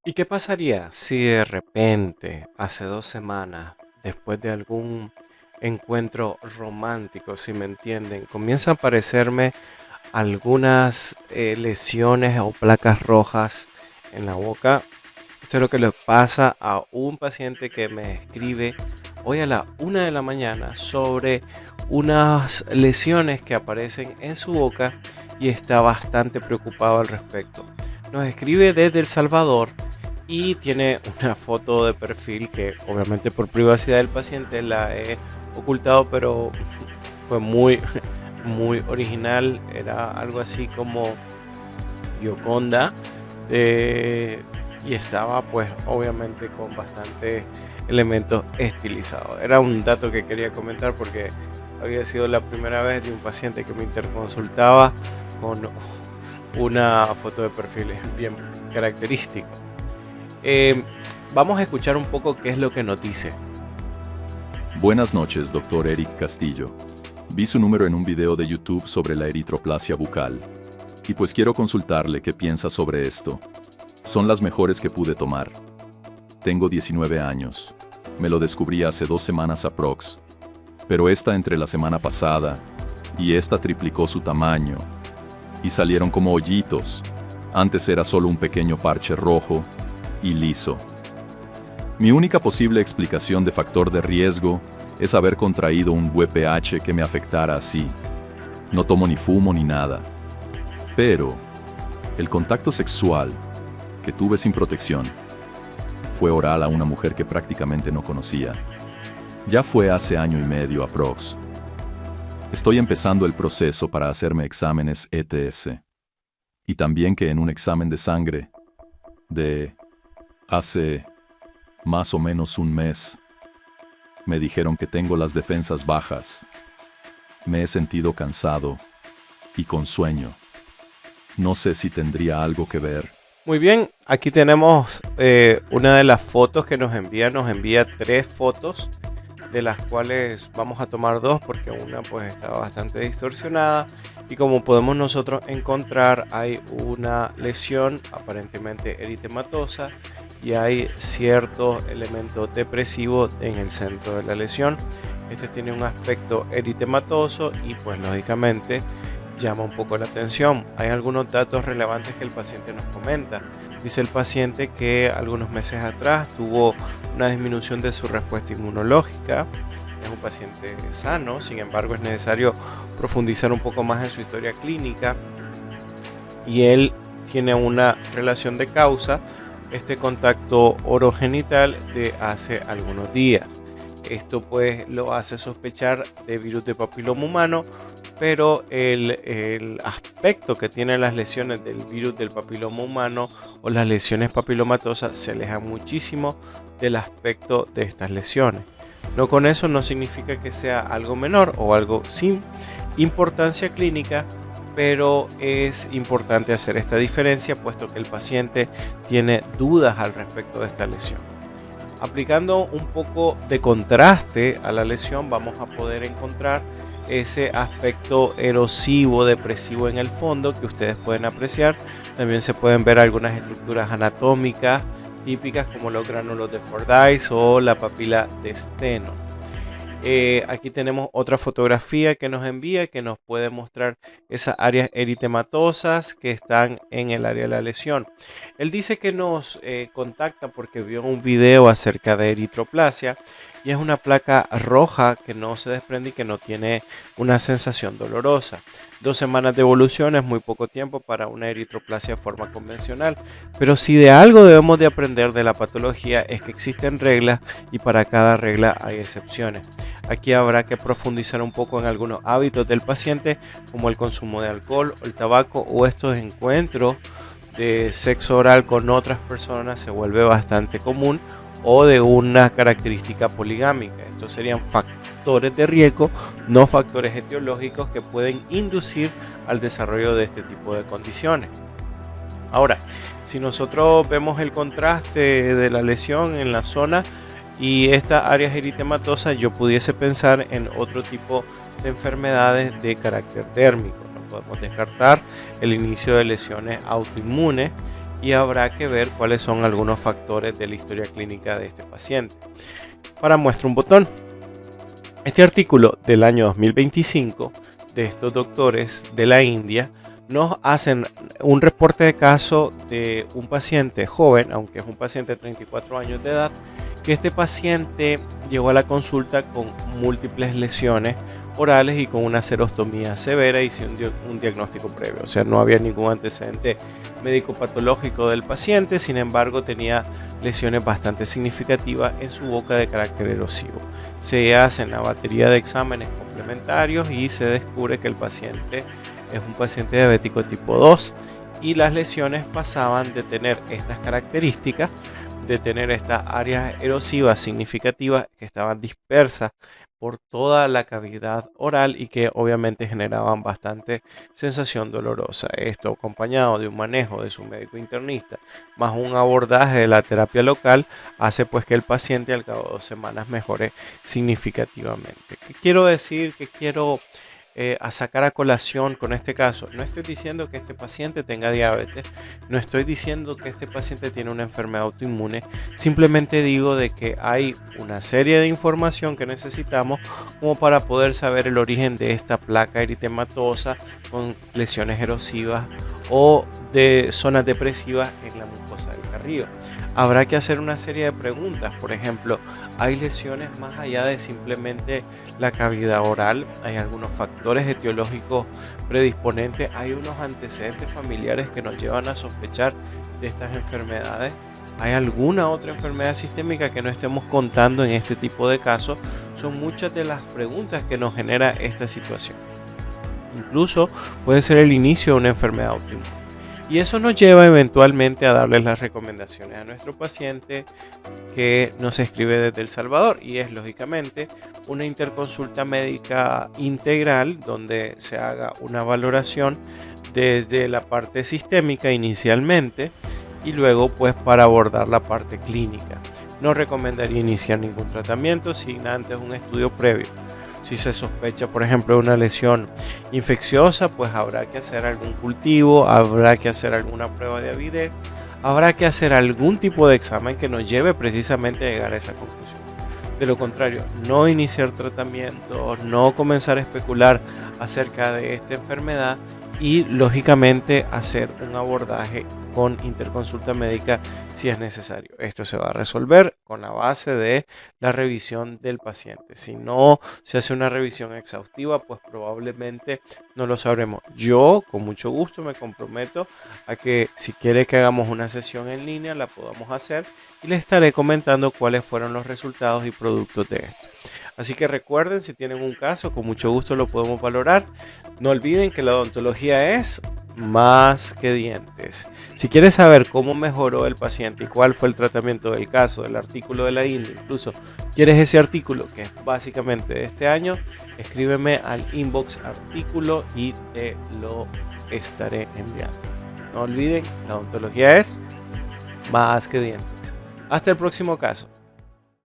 ¿Y qué pasaría si de repente, hace 2 semanas, después de algún encuentro romántico, si me entienden, comienza a aparecerme algunas lesiones o placas rojas en la boca? Esto es lo que le pasa a un paciente que me escribe hoy a la 1 de la mañana sobre unas lesiones que aparecen en su boca y está bastante preocupado al respecto. Nos escribe desde El Salvador y tiene una foto de perfil que obviamente por privacidad del paciente la he ocultado, pero fue muy, muy original. Era algo así como Gioconda, eh, y estaba pues obviamente con bastantes elementos estilizados. Era un dato que quería comentar porque había sido la primera vez de un paciente que me interconsultaba con una foto de perfil bien característica. Eh, Vamos a escuchar un poco qué es lo que nos dice. Buenas noches, doctor Eric Castillo. Vi su número en un video de YouTube sobre la eritroplasia bucal. Y pues quiero consultarle qué piensa sobre esto. Son las mejores que pude tomar. Tengo 19 años. Me lo descubrí hace 2 semanas aprox. Pero esta entre la semana pasada, y esta triplicó su tamaño. Y salieron como hoyitos. Antes era solo un pequeño parche rojo y liso. Mi única posible explicación de factor de riesgo es haber contraído un VPH que me afectara así. No tomo ni fumo ni nada. Pero el contacto sexual que tuve sin protección fue oral a una mujer que prácticamente no conocía. Ya fue hace año y medio aprox. Estoy empezando el proceso para hacerme exámenes ETS. Y también que en un examen de sangre de hace más o menos un mes, me dijeron que tengo las defensas bajas. Me he sentido cansado y con sueño. No sé si tendría algo que ver. Muy bien, aquí tenemos una de las fotos que nos envía 3 fotos, de las cuales vamos a tomar 2 porque una pues está bastante distorsionada, y como podemos nosotros encontrar hay una lesión aparentemente eritematosa y hay ciertos elementos depresivos en el centro de la lesión. Este tiene un aspecto eritematoso y pues lógicamente llama un poco la atención. Hay algunos datos relevantes que el paciente nos comenta. Dice el paciente que algunos meses atrás tuvo una disminución de su respuesta inmunológica. Es un paciente sano, sin embargo es necesario profundizar un poco más en su historia clínica, y él tiene una relación de causa, este contacto orogenital de hace algunos días. Esto pues lo hace sospechar de virus de papiloma humano, pero el aspecto que tienen las lesiones del virus del papiloma humano o las lesiones papilomatosas se alejan muchísimo del aspecto de estas lesiones. No, con eso no significa que sea algo menor o algo sin importancia clínica, pero es importante hacer esta diferencia puesto que el paciente tiene dudas al respecto de esta lesión. Aplicando un poco de contraste a la lesión, vamos a poder encontrar ese aspecto erosivo, depresivo en el fondo que ustedes pueden apreciar. También se pueden ver algunas estructuras anatómicas típicas como los gránulos de Fordyce o la papila de Steno. Aquí tenemos otra fotografía que nos envía, que nos puede mostrar esas áreas eritematosas que están en el área de la lesión. Él dice que nos contacta porque vio un video acerca de eritroplasia y es una placa roja que no se desprende y que no tiene una sensación dolorosa. 2 semanas de evolución es muy poco tiempo para una eritroplasia de forma convencional, pero si de algo debemos de aprender de la patología es que existen reglas y para cada regla hay excepciones. Aquí habrá que profundizar un poco en algunos hábitos del paciente, como el consumo de alcohol, el tabaco o estos encuentros de sexo oral con otras personas se vuelve bastante común, o de una característica poligámica. Estos serían factores de riesgo, no factores etiológicos que pueden inducir al desarrollo de este tipo de condiciones. Ahora, si nosotros vemos el contraste de la lesión en la zona y estas áreas eritematosas, yo pudiese pensar en otro tipo de enfermedades de carácter térmico. No podemos descartar el inicio de lesiones autoinmunes y habrá que ver cuáles son algunos factores de la historia clínica de este paciente. Para muestra un botón. Este artículo del año 2025 de estos doctores de la India nos hacen un reporte de caso de un paciente joven, aunque es un paciente de 34 años de edad, que este paciente llegó a la consulta con múltiples lesiones orales y con una serostomía severa y sin un diagnóstico previo. O sea, no había ningún antecedente médico-patológico del paciente, sin embargo tenía lesiones bastante significativas en su boca de carácter erosivo. Se hacen una batería de exámenes complementarios y se descubre que el paciente es un paciente diabético tipo 2 y las lesiones pasaban de tener estas características, de tener estas áreas erosivas significativas que estaban dispersas por toda la cavidad oral y que obviamente generaban bastante sensación dolorosa. Esto acompañado de un manejo de su médico internista más un abordaje de la terapia local hace pues que el paciente al cabo de 2 semanas mejore significativamente. ¿Qué quiero decir? ¿Qué quiero a sacar a colación con este caso? No estoy diciendo que este paciente tenga diabetes, no estoy diciendo que este paciente tiene una enfermedad autoinmune, simplemente digo de que hay una serie de información que necesitamos como para poder saber el origen de esta placa eritematosa con lesiones erosivas o de zonas depresivas en la mucosa del carrillo. Habrá que hacer una serie de preguntas, por ejemplo, ¿hay lesiones más allá de simplemente la cavidad oral? ¿Hay algunos factores etiológicos predisponentes? ¿Hay unos antecedentes familiares que nos llevan a sospechar de estas enfermedades? ¿Hay alguna otra enfermedad sistémica que no estemos contando en este tipo de casos? Son muchas de las preguntas que nos genera esta situación. Incluso puede ser el inicio de una enfermedad autoinmune. Y eso nos lleva eventualmente a darles las recomendaciones a nuestro paciente que nos escribe desde El Salvador, y es lógicamente una interconsulta médica integral donde se haga una valoración desde la parte sistémica inicialmente y luego pues para abordar la parte clínica. No recomendaría iniciar ningún tratamiento sin antes un estudio previo. Si se sospecha, por ejemplo, de una lesión infecciosa, pues habrá que hacer algún cultivo, habrá que hacer alguna prueba de avidez, habrá que hacer algún tipo de examen que nos lleve precisamente a llegar a esa conclusión. De lo contrario, no iniciar tratamiento, no comenzar a especular acerca de esta enfermedad y lógicamente hacer un abordaje con interconsulta médica si es necesario. Esto se va a resolver con la base de la revisión del paciente. Si no se hace una revisión exhaustiva, pues probablemente no lo sabremos. Yo con mucho gusto me comprometo a que si quiere que hagamos una sesión en línea la podamos hacer y les estaré comentando cuáles fueron los resultados y productos de esto. Así que recuerden, si tienen un caso, con mucho gusto lo podemos valorar. No olviden que la odontología es más que dientes. Si quieres saber cómo mejoró el paciente y cuál fue el tratamiento del caso, del artículo de la India, incluso quieres ese artículo que es básicamente de este año, escríbeme al inbox artículo y te lo estaré enviando. No olviden, la odontología es más que dientes. Hasta el próximo caso.